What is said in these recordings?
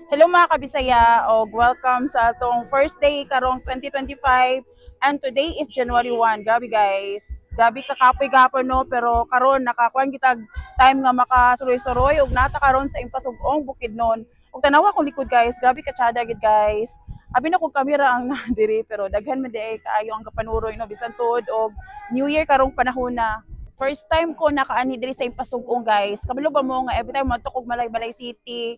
Hello mga kabisaya o welcome sa atong first day karong 2025 and today is January 1. Grabe guys. Grabe kakapoy gapon no pero karon nakakuan kita time nga makasuroy-suroy ug nata karon sa impasugong Bukidnon. Ug tanawa kong likod guys, grabe katsada gid guys. Abi na kong kamera ang nadiri pero daghan man di kaayo ang kapanuroy no bisan tuod og New Year karong panahon na. First time ko nakaani diri sa impasugong guys. Kabalo ba mo nga every time madto kog Balay City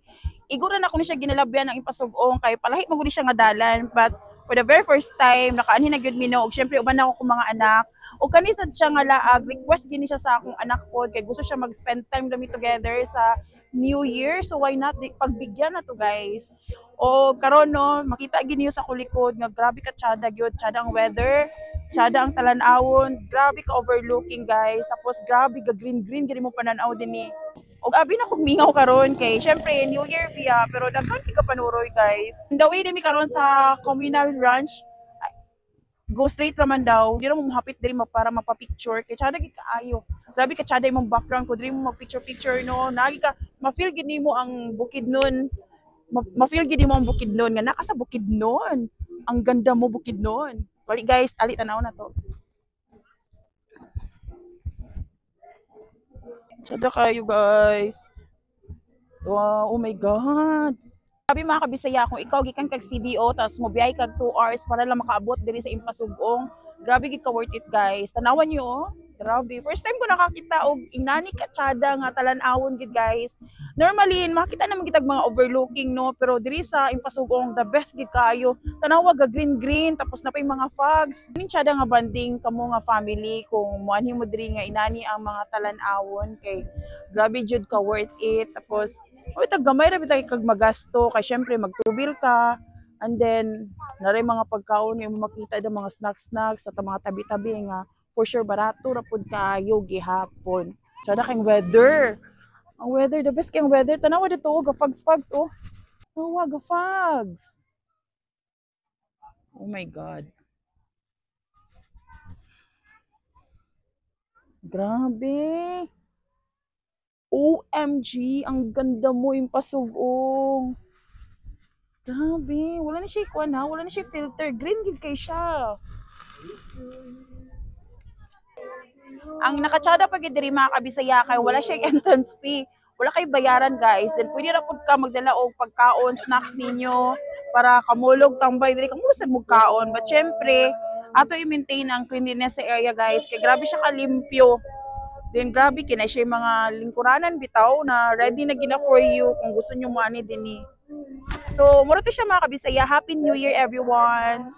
igura na ko ni siya ginalabyan ang impasugong kay palahit mo gud siya nga dalan but for the very first time nakaanhi na gyud mi no og syempre uban na ako kong mga anak og kani sad siya nga laag request gini siya sa akong anak ko kay gusto siya mag-spend time kami together sa New Year so why not pagbigyan na to guys o karon no makita gini sa kulikod nga grabe ka tsada gyud tsada ang weather tsada ang talan-awon grabe ka overlooking guys tapos grabe ga green green gini mo pananaw dinhi og abi na kog mingaw karon kay syempre New Year biya pero daghan kay kapanuroy guys. The way mi karon sa communal ranch go straight raman daw. Di ra mo mahapit diri mo para mapapicture kay tsada gid kaayo. Grabe ka tsada imong background ko diri mo magpicture no. Nagi ka ma-feel gid nimo ang Bukidnon. Ma-feel gid nimo ang Bukidnon nga naka sa Bukidnon. Ang ganda mo Bukidnon. Bali guys, ali tanaw na to. Tsada kayo guys. Wow, oh my God. Sabi mga kabisaya, kung ikaw gikan kag CDO tapos mobiyahe kag 2 hours para lang makaabot diri sa Impasugong, grabe gid ka worth it guys. Tanawan niyo oh. Grabe. First time ko nakakita og inani katsada nga talan-awon gid guys. Normally, makita naman kitag mga overlooking no, pero diri sa Impasugong the best gid kayo. Tanawa ga green green tapos na pa yung mga fogs. Ning tsada nga banding kamo nga family kung moanhi mo diri nga inani ang mga talan-awon kay grabe jud ka worth it. Tapos oy tag gamay ra bitay kag magasto kay syempre magtubil ka and then naray mga pagkaon yung makita da mga snacks at mga tabi-tabi nga for sure barato ra pud kaayo gihapon. Sada kay weather. Ang weather the best kay ang weather tanawa dito oh, ga fogs oh. Tanawa ga fogs. Oh my god. Grabe. OMG, ang ganda mo yung pasugong. Grabe, wala na siya ikuan ha, wala na siya filter. Green gid kay siya. Ang nakatsada pa gid diri mga kabisaya kay wala siya entrance fee. Wala kay bayaran guys. Then pwede ra pud ka magdala og pagkaon, snacks ninyo para kamulog tambay diri kamulo sad mo kaon. But syempre, ato i-maintain ang cleanliness sa area guys. Kay grabe siya kalimpyo. Then grabe kinay siya mga lingkuranan bitaw na ready na gina for you kung gusto niyo mo ani dinhi. So, mura to siya mga kabisaya. Happy New Year everyone.